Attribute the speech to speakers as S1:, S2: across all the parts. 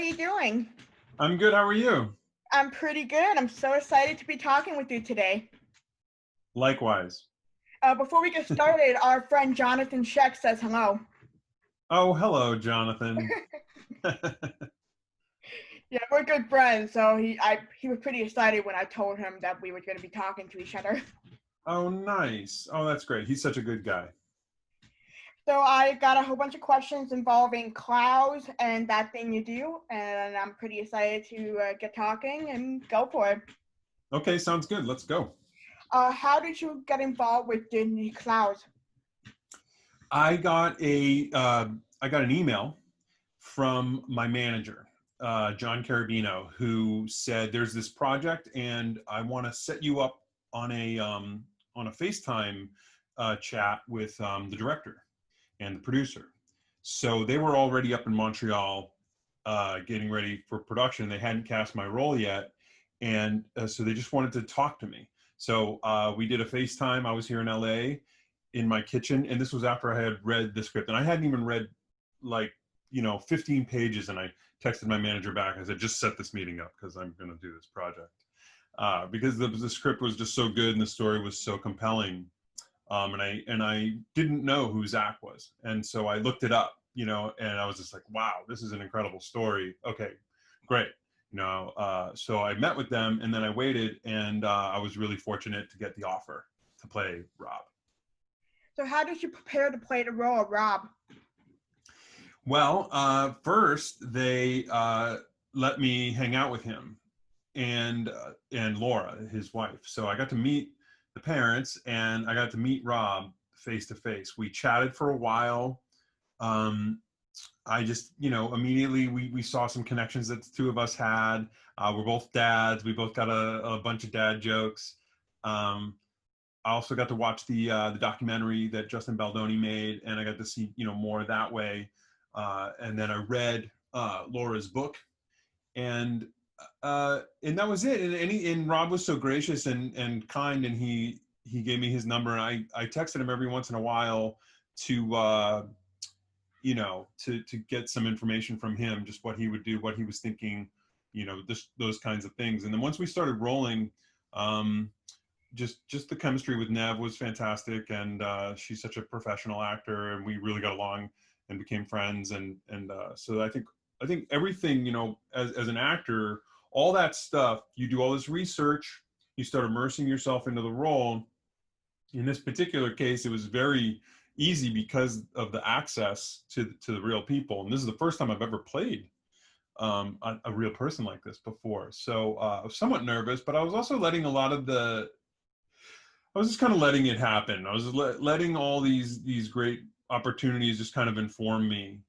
S1: you doing?
S2: I'm good. How are you?
S1: I'm pretty good. I'm so excited to be talking with you today.
S2: Likewise.
S1: Before we get started, our friend Jonathan Sheck says hello.
S2: Oh, hello, Jonathan.
S1: Yeah, we're good friends, so he was pretty excited when I told him that we were going to be talking to each other.
S2: Oh, nice. Oh, that's great. He's such a good guy.
S1: So I got a whole bunch of questions involving clouds and that thing you do, and I'm pretty excited to get talking and go for it.
S2: Okay, sounds good. Let's go.
S1: How did you get involved with the clouds?
S2: I got an email from my manager, John Carabino, who said there's this project and I want to set you up on a FaceTime chat with the director and the producer. So they were already up in Montreal getting ready for production. They hadn't cast my role yet. And so they just wanted to talk to me. So we did a FaceTime. I was here in LA in my kitchen. And this was after I had read the script. And I hadn't even read 15 pages. And I texted my manager back. I said, just set this meeting up because I'm going to do this project. Because the script was just so good and the story was so compelling. And I didn't know who Zach was. And so I looked it up, and I was just like, wow, this is an incredible story. Okay, great. So I met with them and then I waited and I was really fortunate to get the offer to play Rob.
S1: So how did you prepare to play the role of Rob?
S2: Well, first they let me hang out with him and Laura, his wife. So I got to meet the parents and I got to meet Rob face to face. We chatted for a while. I just, immediately we saw some connections that the two of us had. We're both dads. We both got a bunch of dad jokes. I also got to watch the documentary that Justin Baldoni made, and I got to see, more that way. And then I read Laura's book, and that was it. And Rob was so gracious and kind, and he gave me his number. And I texted him every once in a while to to get some information from him, just what he would do, what he was thinking, those kinds of things. And then once we started rolling, just the chemistry with Nev was fantastic, and she's such a professional actor, and we really got along and became friends. And so I think everything, as an actor, all that stuff, you do all this research, you start immersing yourself into the role. In this particular case, it was very easy because of the access to the real people. And this is the first time I've ever played a real person like this before. So I was somewhat nervous, but I was also letting I was just kind of letting it happen. I was letting all these great opportunities just kind of inform me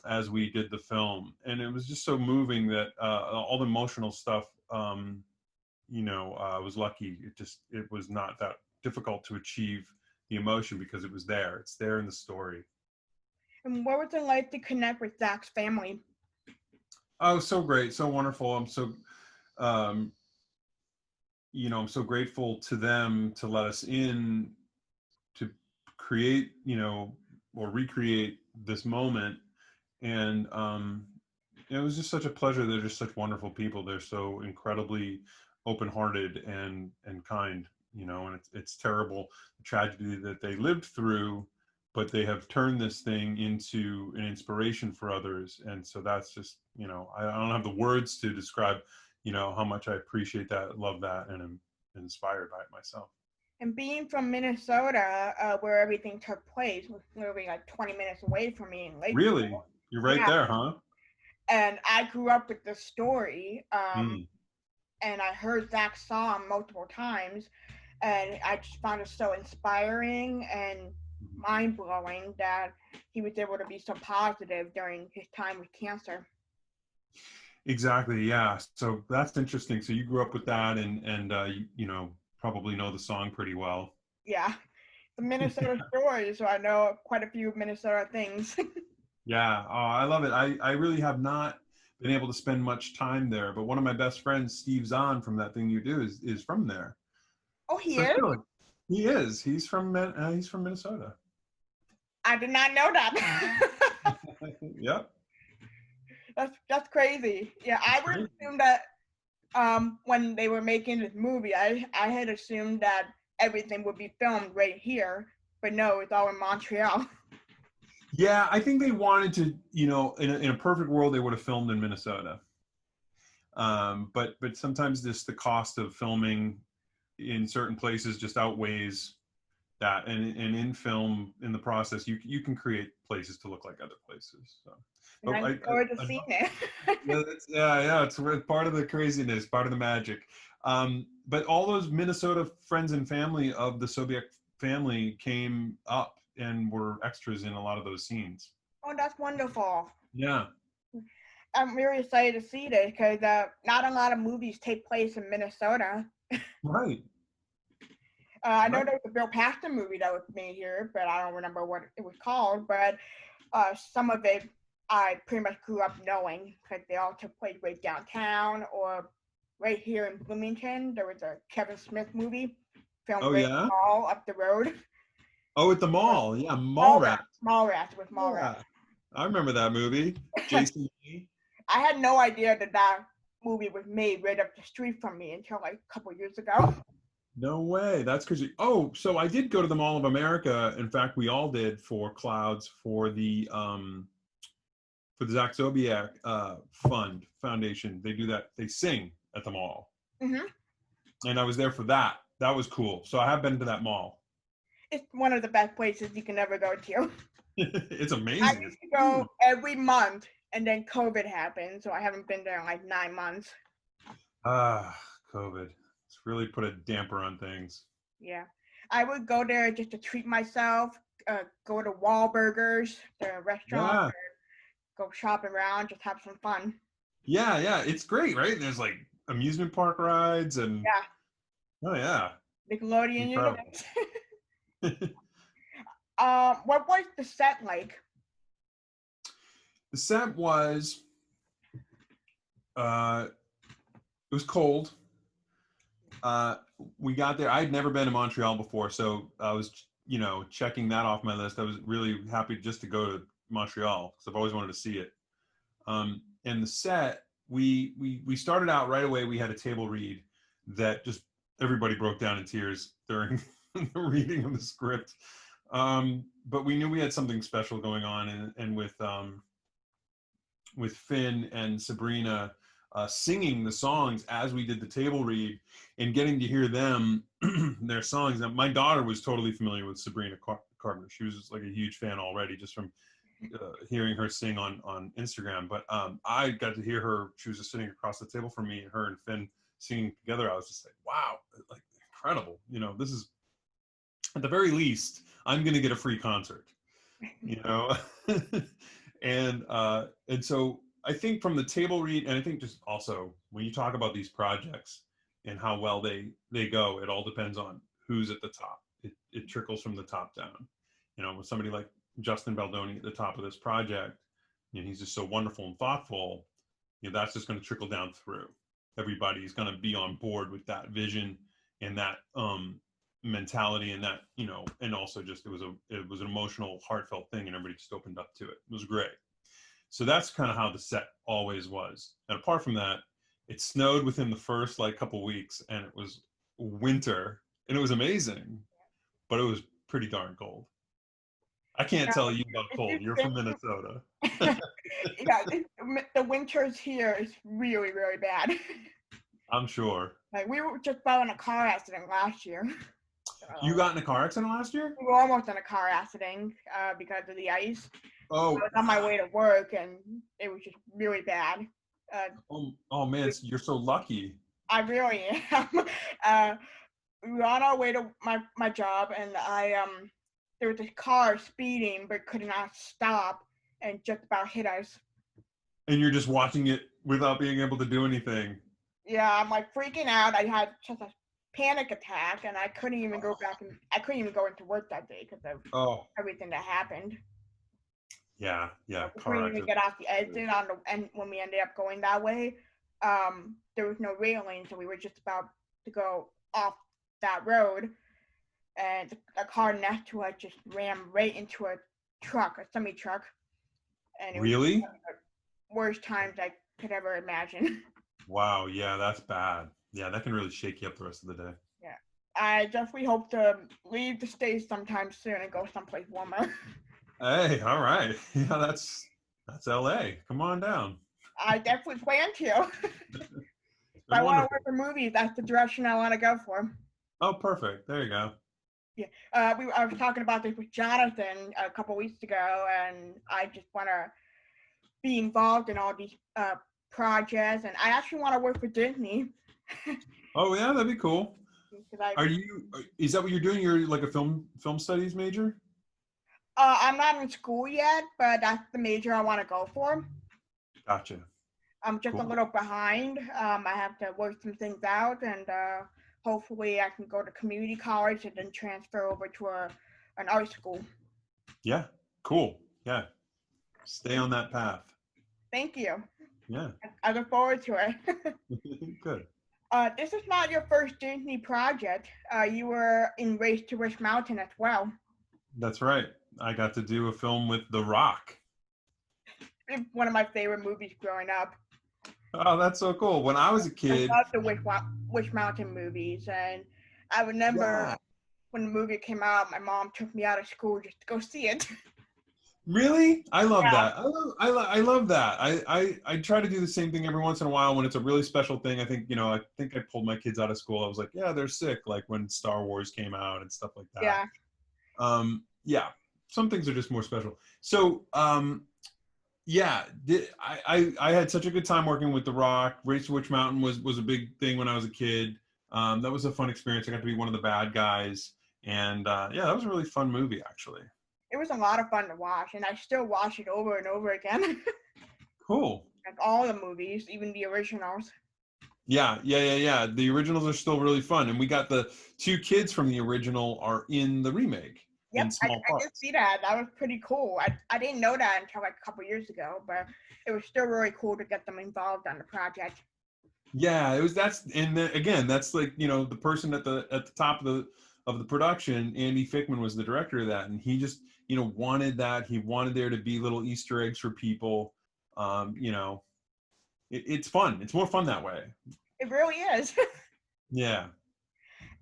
S2: as we did the film. And it was just so moving that all the emotional stuff, I was lucky. It was not that difficult to achieve the emotion because it was there. It's there in the story.
S1: And what was it like to connect with Zach's family?
S2: Oh, so great, so wonderful. I'm so, I'm so grateful to them to let us in to create, or recreate this moment. And it was just such a pleasure. They're just such wonderful people. They're so incredibly open-hearted and kind. And it's terrible, the tragedy that they lived through, but they have turned this thing into an inspiration for others. And so that's just, I don't have the words to describe, how much I appreciate that, love that, and am inspired by it myself.
S1: And being from Minnesota, where everything took place, was literally like 20 minutes away from me in Lakeville.
S2: Really? You're right there, huh?
S1: And I grew up with the story, and I heard Zach's song multiple times. And I just found it so inspiring and mind-blowing that he was able to be so positive during his time with cancer.
S2: Exactly, yeah. So that's interesting. So you grew up with that, and you probably know the song pretty well.
S1: Yeah, the Minnesota story, so I know quite a few Minnesota things.
S2: Yeah, oh, I love it. I really have not been able to spend much time there, but one of my best friends, Steve Zahn from That Thing You Do, is from there.
S1: Oh, he
S2: So
S1: is?
S2: really, he is. He's from Minnesota.
S1: I did not know that.
S2: Yep.
S1: That's crazy. Yeah, I would assume that when they were making this movie, I had assumed that everything would be filmed right here, but no, it's all in Montreal.
S2: Yeah, I think they wanted to, in a perfect world, they would have filmed in Minnesota. But sometimes just the cost of filming in certain places just outweighs that, and in film, in the process, you can create places to look like other places. So,
S1: And
S2: but
S1: I look forward to seeing it.
S2: yeah, it's part of the craziness, part of the magic. But all those Minnesota friends and family of the Sobiech family came up and were extras in a lot of those scenes.
S1: Oh, that's wonderful.
S2: Yeah.
S1: I'm really excited to see this because not a lot of movies take place in Minnesota.
S2: Right.
S1: I know there was a Bill Paxton movie that was made here, but I don't remember what it was called. But some of it I pretty much grew up knowing because they all took place right downtown or right here in Bloomington. There was a Kevin Smith movie filmed
S2: Oh
S1: right in
S2: yeah.
S1: the mall up the road.
S2: Oh, at the mall. Yeah, Mall Rat.
S1: Mallrats with
S2: Yeah,
S1: Mallrats.
S2: I remember that movie. Jason Lee.
S1: I had no idea that movie was made right up the street from me until like a couple years ago.
S2: No way. That's crazy. Oh, so I did go to the Mall of America. In fact, we all did for Clouds for the Zach Sobiech Foundation. They do that. They sing at the mall.
S1: Mm-hmm.
S2: And I was there for that. That was cool. So I have been to that mall.
S1: It's one of the best places you can ever go to.
S2: It's
S1: I
S2: amazing.
S1: used to go every month, and then COVID happened, so I haven't been there in like 9 months.
S2: COVID. It's really put a damper on things.
S1: Yeah, I would go there just to treat myself, go to Wahlburgers, the restaurant,
S2: Yeah.
S1: go shopping around, just have some fun.
S2: Yeah. It's great, right? There's like amusement park rides and
S1: Yeah.
S2: oh yeah.
S1: Nickelodeon
S2: Incredible.
S1: Universe. What was the set like?
S2: The set was it was cold. We got there. I had never been to Montreal before, so I was, checking that off my list. I was really happy just to go to Montreal because I've always wanted to see it. And the set, we started out right away. We had a table read that just everybody broke down in tears during the reading of the script. But we knew we had something special going on, and with Finn and Sabrina singing the songs as we did the table read and getting to hear them, their songs. Now, my daughter was totally familiar with Sabrina Carpenter. She was just like a huge fan already just from hearing her sing on Instagram. But I got to hear her. She was just sitting across the table from me, and her and Finn singing together. I was just like, wow, like incredible. This is, at the very least, I'm going to get a free concert, and so I think from the table read, and I think just also when you talk about these projects and how well they go, it all depends on who's at the top. It trickles from the top down. With somebody like Justin Baldoni at the top of this project, and he's just so wonderful and thoughtful, that's just going to trickle down through. Everybody's going to be on board with that vision and that mentality, and that, and also just it was an emotional, heartfelt thing, and everybody just opened up to it. It was great. So that's kind of how the set always was. And apart from that, it snowed within the first couple weeks, and it was winter, and it was amazing, but it was pretty darn cold. I can't tell you about cold. You're from Minnesota.
S1: Yeah, the winters here is really, really bad.
S2: I'm sure.
S1: Like we were just about in a car accident last year.
S2: You got in a car accident last year?
S1: We were almost in a car accident because of the ice.
S2: Oh.
S1: I was on my way to work, and it was just really bad.
S2: Oh man, you're so lucky.
S1: I really am. We were on our way to my job, and there was a car speeding but could not stop and just about hit us.
S2: And you're just watching it without being able to do anything.
S1: Yeah, I'm like freaking out. I had just a panic attack, and I couldn't even go back, and I couldn't even go into work that day because of everything that happened.
S2: Yeah.
S1: We couldn't even get off the exit and when we ended up going that way, there was no railing, so we were just about to go off that road, and a car next to us just ran right into a truck, a semi truck. And
S2: really?
S1: worst times I could ever imagine.
S2: Wow, yeah, that's bad. Yeah, that can really shake you up the rest of the day.
S1: Yeah. I definitely hope to leave the States sometime soon and go someplace warmer.
S2: Hey, all right. Yeah, that's LA. Come on down.
S1: I definitely plan to. If
S2: They're
S1: I want to
S2: wonderful.
S1: work for movies, that's the direction I want to go for.
S2: Oh, perfect. There you go.
S1: Yeah. I was talking about this with Jonathan a couple weeks ago, and I just want to be involved in all these projects, and I actually want to work for Disney.
S2: Oh, yeah, that'd be cool.
S1: Because I,
S2: Are you, is that what you're doing? You're like a film studies major?
S1: I'm not in school yet, but that's the major I want to go for.
S2: Gotcha.
S1: I'm just a
S2: Cool.
S1: little behind. I have to work some things out, and hopefully I can go to community college and then transfer over to an art school.
S2: Yeah, cool. Yeah. Stay on that path.
S1: Thank you.
S2: Yeah.
S1: I look forward to it.
S2: Good.
S1: This is not your first Disney project. You were in Race to Wish Mountain as well.
S2: That's right. I got to do a film with The Rock.
S1: It's one of my favorite movies growing up.
S2: Oh, that's so cool. When I was a
S1: I
S2: kid,
S1: love the Wish Mountain movies, and I remember
S2: yeah.
S1: when the movie came out, my mom took me out of school just to go see it.
S2: Really? I love
S1: Yeah,
S2: that. I love that. I try to do the same thing every once in a while when it's a really special thing. I think, I think I pulled my kids out of school. I was like, yeah, they're sick, like when Star Wars came out and stuff like that.
S1: yeah.
S2: Yeah, some things are just more special. So, yeah, I had such a good time working with The Rock. Race to Witch Mountain was a big thing when I was a kid. That was a fun experience. I got to be one of the bad guys, and yeah, that was a really fun movie actually.
S1: It was a lot of fun to watch, and I still watch it over and over again.
S2: Cool.
S1: Like all the movies, even the originals.
S2: Yeah. The originals are still really fun, and we got the two kids from the original are in the remake
S1: Yep,
S2: in
S1: I
S2: small
S1: did
S2: parts.
S1: see that. That was pretty cool. I didn't know that until like a couple years ago, but it was still really cool to get them involved on the project.
S2: Yeah, it was and then again, that's like the person at the top of the production. Andy Fickman was the director of that, and he just wanted that. He wanted there to be little Easter eggs for people. It's fun. It's more fun that way.
S1: It really is.
S2: Yeah.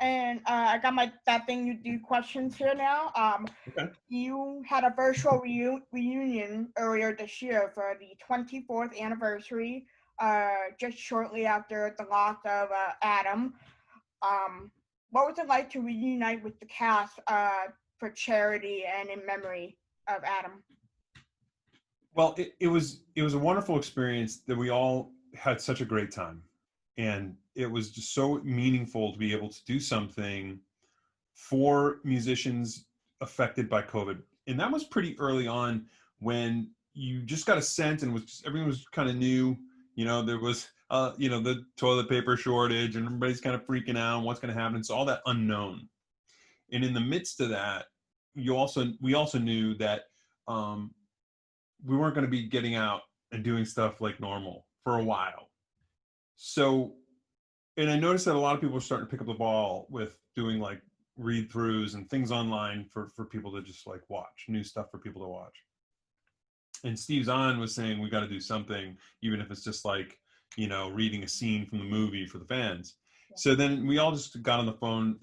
S1: And I got my That Thing You Do questions here now.
S2: Okay.
S1: You had a virtual reunion earlier this year for the 24th anniversary, just shortly after the loss of Adam. What was it like to reunite with the cast for charity and in memory of Adam?
S2: Well, it was a wonderful experience that we all had such a great time, and it was just so meaningful to be able to do something for musicians affected by COVID. And that was pretty early on when you just got a sense and everything was kind of new. There was the toilet paper shortage and everybody's kind of freaking out what's going to happen. So all that unknown. And in the midst of that, we also knew that um, we weren't going to be getting out and doing stuff like normal for a while. So, and I noticed that a lot of people were starting to pick up the ball with doing like read throughs and things online for people to just like watch new stuff for people to watch. And Steve Zahn was saying we got to do something, even if it's just like reading a scene from the movie for the fans. So then we all just got on the phone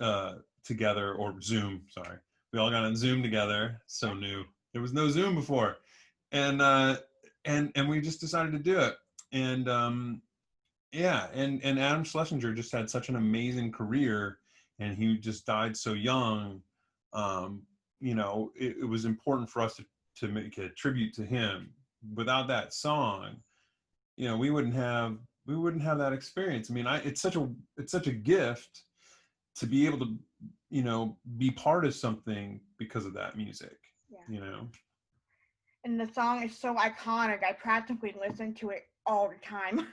S2: together, or Zoom. Sorry, we all got on Zoom together. So new. There was no Zoom before, and and we just decided to do it. And yeah, and Adam Schlesinger just had such an amazing career, and he just died so young. Um, it was important for us to make a tribute to him. Without that song, we wouldn't have that experience. I mean, it's such a gift to be able to be part of something because of that music.
S1: Yeah.
S2: You know.
S1: And the song is so iconic. I practically listen to it all the time.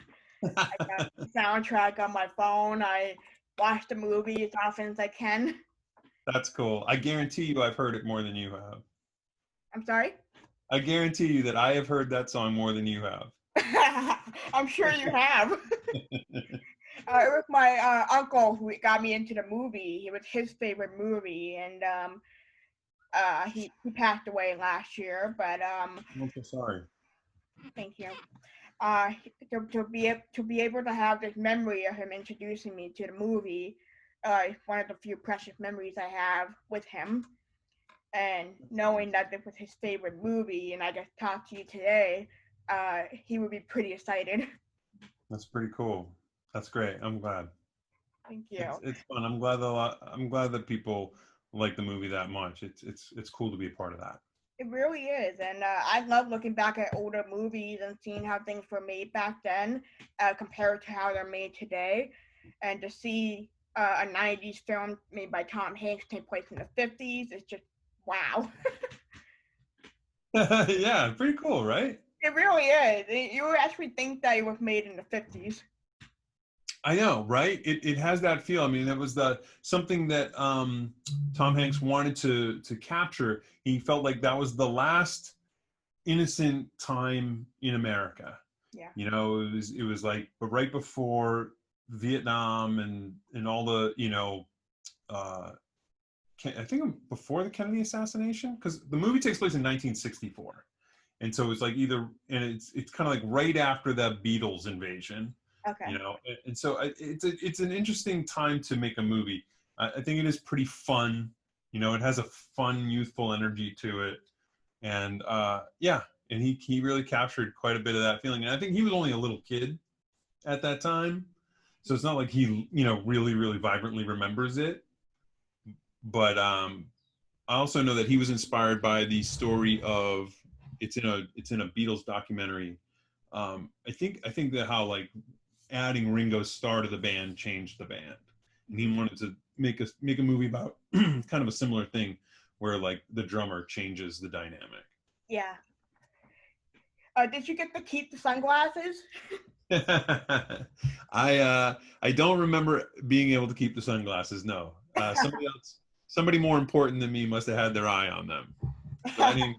S1: I got the soundtrack on my phone. I watch the movie as often as I can.
S2: That's cool. I guarantee you, I've heard it more than you have.
S1: I'm sorry?
S2: I guarantee you that I have heard that song more than you have.
S1: I'm sure you have. It was my uncle who got me into the movie. It was his favorite movie, and he passed away last year. But
S2: I'm so sorry.
S1: thank you. uh, to be able to have this memory of him introducing me to the movie, is one of the few precious memories I have with him. And knowing that this was his favorite movie, and I just talked to you today, he would be pretty excited.
S2: That's pretty cool. That's great. I'm glad.
S1: Thank you.
S2: It's fun. I'm glad that people like the movie that much. It's cool to be a part of that.
S1: It really is, and I love looking back at older movies and seeing how things were made back then, compared to how they're made today, and to see a '90s film made by Tom Hanks take place in the '50s is just wow.
S2: Yeah, pretty cool, right?
S1: It really is. You would actually think that it was made in the '50s.
S2: I know, right? It has that feel. I mean, that was something that Tom Hanks wanted to capture. He felt like that was the last innocent time in America.
S1: Yeah.
S2: You know, it was like, but right before Vietnam and all the, uh, I think before the Kennedy assassination, because the movie takes place in 1964, and so it's like it's kind of like right after the Beatles invasion,
S1: Okay.
S2: and so it's an interesting time to make a movie. I think it is pretty fun. It has a fun, youthful energy to it, and yeah, and he really captured quite a bit of that feeling. And I think he was only a little kid at that time, so it's not like he really really vibrantly remembers it. But I also know that he was inspired by the story of it's in a Beatles documentary. I think that how like adding Ringo's Starr to the band changed the band, and he wanted to make a movie about kind of a similar thing where like the drummer changes the dynamic.
S1: Yeah. Did you get to keep the sunglasses?
S2: I don't remember being able to keep the sunglasses. No, somebody more important than me must have had their eye on them. But I mean,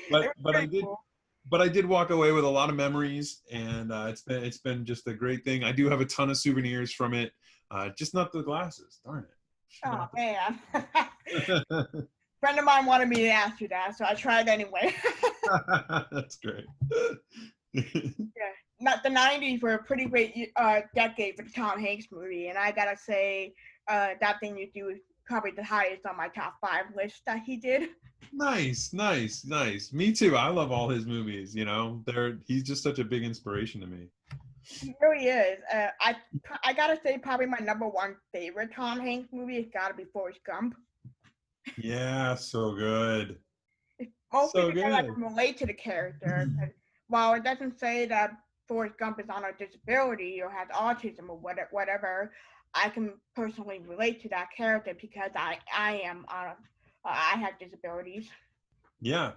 S1: It
S2: but
S1: was
S2: but I
S1: pretty
S2: did
S1: cool.
S2: but I did walk away with a lot of memories, and it's been just a great thing. I do have a ton of souvenirs from it, just not the glasses. Darn it! Should
S1: Oh
S2: have
S1: man.
S2: got
S1: Friend of mine wanted me to ask you that, so I tried anyway.
S2: That's great.
S1: Yeah. Not the '90s were a pretty great decade for the Tom Hanks movie, and I gotta say, That Thing You Do is probably the highest on my top 5 list that he did.
S2: Nice, nice, nice. Me too. I love all his movies. He's just such a big inspiration to me.
S1: He really is. I gotta say, probably my number one favorite Tom Hanks movie has gotta be Forrest Gump.
S2: Yeah, so good.
S1: Mostly
S2: So
S1: because I
S2: good.
S1: can relate to the character. While it doesn't say that Forrest Gump is on a disability or has autism or whatever, I can personally relate to that character because I have disabilities.
S2: Yeah.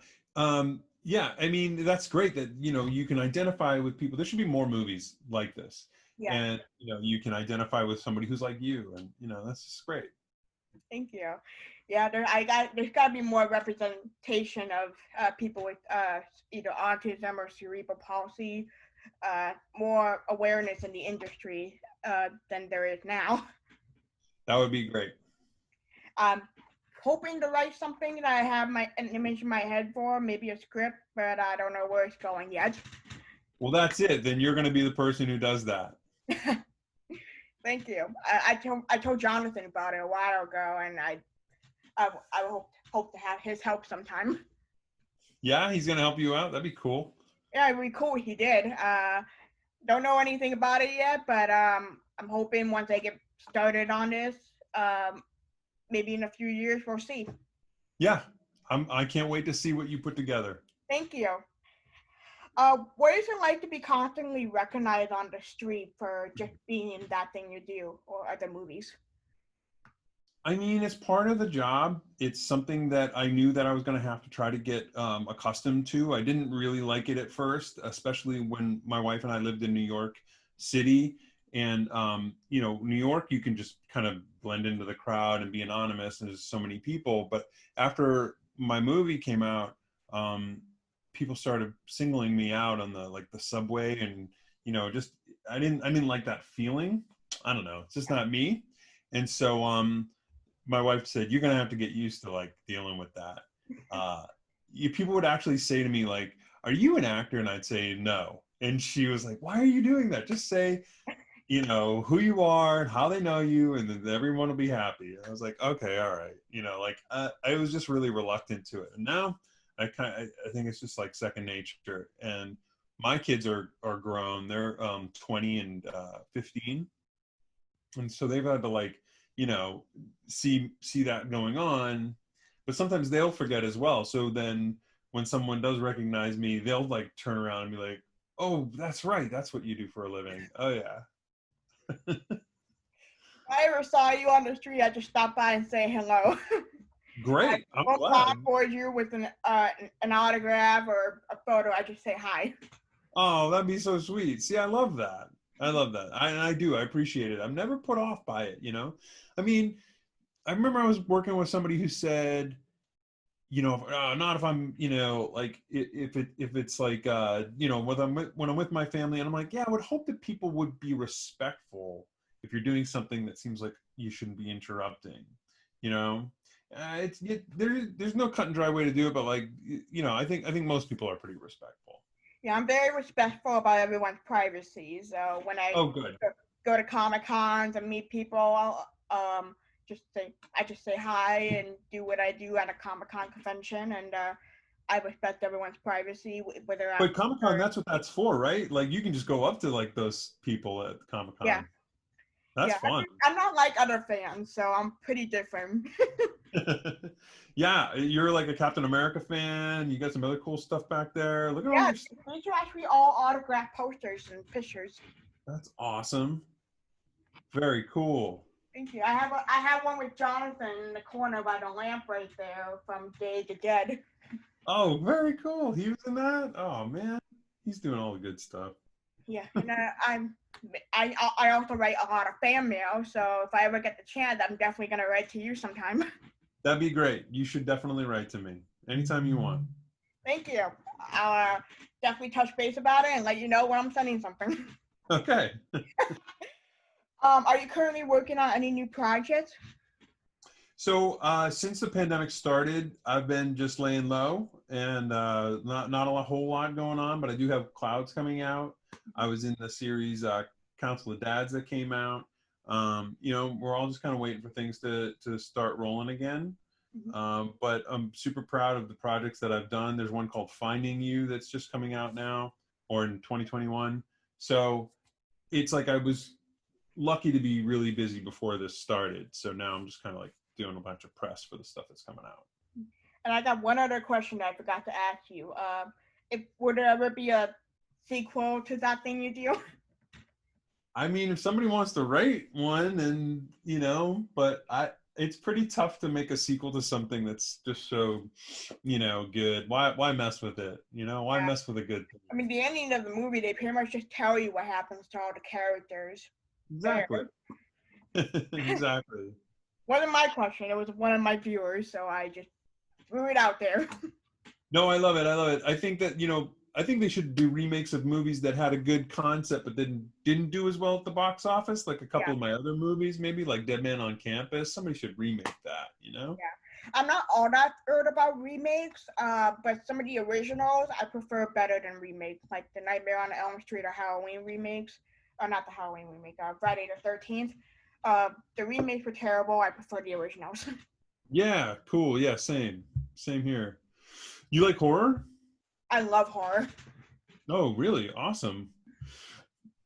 S2: Yeah, I mean, that's great that, you can identify with people. There should be more movies like this.
S1: Yes,
S2: And, you can identify with somebody who's like you. And, that's just great.
S1: thank you. Yeah, there's got to be more representation of people with either autism or cerebral palsy, more awareness in the industry than there is now.
S2: That would be great.
S1: I'm hoping to write something that I have an image in my head for, maybe a script, but I don't know where it's going yet.
S2: Well, that's it. Then you're going to be the person who does that.
S1: Thank you. I told Jonathan about it a while ago, and I hope to have his help sometime.
S2: Yeah, he's going to help you out. That'd be cool.
S1: Yeah, it'd be cool if he did. Don't know anything about it yet, but I'm hoping once I get started on this, maybe in a few years we'll see.
S2: Yeah, I can't wait to see what you put together.
S1: Thank you. What is it like to be constantly recognized on the street for just being in That Thing You Do or other movies?
S2: I mean, it's part of the job. It's something that I knew that I was going to have to try to get accustomed to. I didn't really like it at first, especially when my wife and I lived in New York City. And, New York, you can just kind of blend into the crowd and be anonymous, and there's so many people. But after my movie came out, people started singling me out on the subway, and, just I didn't like that feeling. I don't know. It's just not me. And so, my wife said, you're going to have to get used to like dealing with that. People would actually say to me like, are you an actor? And I'd say, no. And she was like, why are you doing that? Just say, you know, who you are and how they know you, and then everyone will be happy. And I was like, okay, all right. You know, like I was just really reluctant to it. And now I think it's just like second nature. And my kids are grown. They're 20 and 15. And so they've had to like, you know, see that going on. But sometimes they'll forget as well. So then when someone does recognize me, they'll like turn around and be like, oh, that's right. That's what you do for a living. Oh yeah.
S1: If I ever saw you on the street, I'd just stop by and say hello. I
S2: Great. I'm
S1: won't
S2: glad.
S1: pop for you with an autograph or a photo. I just say hi.
S2: Oh, that'd be so sweet. See, I love that. I love that. I do. I appreciate it. I'm never put off by it, you know? I mean, I remember I was working with somebody who said, you know, not if I'm, you know, like if it's like, you know, when I'm with my family, and I'm like, yeah, I would hope that people would be respectful if you're doing something that seems like you shouldn't be interrupting, you know. There's no cut and dry way to do it, but like, you know, I think most people are pretty respectful.
S1: Yeah, I'm very respectful about everyone's privacy. So when I
S2: Oh, good.
S1: go to Comic Cons and meet people, I just say hi and do what I do at a Comic Con convention, and I respect everyone's privacy, whether I'm
S2: But Comic Con, that's what that's for, right? Like you can just go up to like those people at Comic
S1: yeah,
S2: Con. That's
S1: yeah.
S2: fun.
S1: I'm not like other fans, so I'm pretty different.
S2: Yeah, you're like a Captain America fan. You got some other cool stuff back there. Look at all
S1: Yeah,
S2: your stuff.
S1: these are actually all autographed posters and pictures.
S2: That's awesome. Very cool.
S1: Thank you. I have one with Jonathan in the corner by the lamp right there from Day of the Dead.
S2: Oh, very cool. He was in that. Oh man, he's doing all the good stuff.
S1: Yeah, and I also write a lot of fan mail, so if I ever get the chance, I'm definitely gonna write to you sometime.
S2: That'd be great. You should definitely write to me anytime you want.
S1: Thank you. I'll definitely touch base about it and let you know when I'm sending something.
S2: Okay.
S1: Are you currently working on any new projects?
S2: So since the pandemic started, I've been just laying low and not a whole lot going on, but I do have clouds coming out. I was in the series Council of Dads that came out. You know, we're all just kind of waiting for things to start rolling again. But I'm super proud of the projects that I've done. There's one called Finding You that's just coming out now, or in 2021. So it's like I was lucky to be really busy before this started. So now I'm just kind of like doing a bunch of press for the stuff that's coming out.
S1: And I got one other question that I forgot to ask you. If would there ever be a sequel to That Thing You Do?
S2: I mean, if somebody wants to write one, and you know, but it's pretty tough to make a sequel to something that's just so, you know, good. Why mess with it? You know, why
S1: Yeah.
S2: mess with a good thing?
S1: I mean, the ending of the movie, they pretty much just tell you what happens to all the characters. There.
S2: Exactly. Exactly.
S1: Wasn't my question. It was one of my viewers, so I just threw it out there.
S2: No, I love it. I love it. I think that, you know, I think they should do remakes of movies that had a good concept but didn't do as well at the box office. Like a couple
S1: Yeah.
S2: of my other movies, maybe like Dead Man on Campus. Somebody should remake that, you know?
S1: Yeah. I'm not all that thrilled about remakes, but some of the originals I prefer better than remakes, like the Nightmare on Elm Street or Halloween remakes. Or not the Halloween remake, Friday the 13th. The remakes were terrible. I prefer the originals.
S2: Yeah, cool. Yeah, same. Same here. You like horror?
S1: I love horror.
S2: Oh, really? Awesome.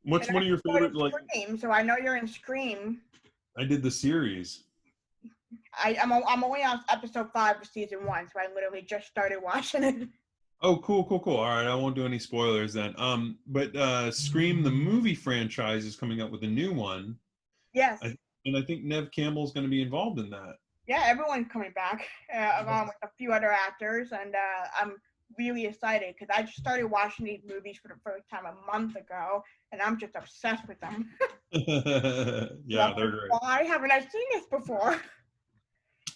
S2: What's
S1: And
S2: one
S1: I
S2: of your
S1: started
S2: favorite, like,
S1: Scream, so I know you're in Scream.
S2: I did the series.
S1: I'm only on episode 5 of season 1, so I literally just started watching it.
S2: Oh, cool, cool, cool. All right, I won't do any spoilers then. But Scream, the movie franchise, is coming up with a new one.
S1: Yes.
S2: And I think Nev Campbell's going to be involved in that.
S1: Yeah, everyone's coming back, along with a few other actors, and I'm really excited because I just started watching these movies for the first time a month ago, and I'm just obsessed with them.
S2: Yeah, they're great.
S1: Why haven't I seen this before?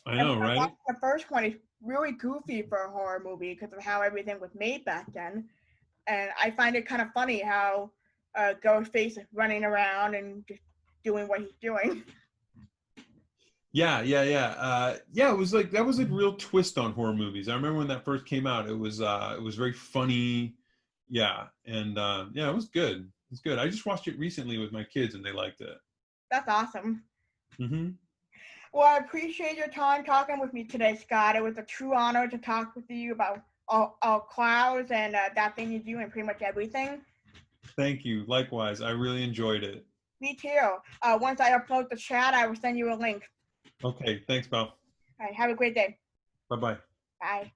S2: I
S1: And
S2: know,
S1: when I
S2: right?
S1: watched the first one, it's really goofy for a horror movie because of how everything was made back then, and I find it kind of funny how Ghostface is running around and just doing what he's doing.
S2: Yeah, yeah, yeah. Yeah, it was like that was a real twist on horror movies. I remember when that first came out. It was very funny. Yeah, and yeah, it was good. It was good. I just watched it recently with my kids, and they liked it.
S1: That's awesome.
S2: Mm-hmm.
S1: Well, I appreciate your time talking with me today, Scott. It was a true honor to talk with you about all clouds and that thing you do and pretty much everything.
S2: Thank you. Likewise, I really enjoyed it.
S1: Me too. Once I upload the chat, I will send you a link.
S2: Okay, thanks, pal.
S1: All right, have a great day.
S2: Bye-bye.
S1: Bye.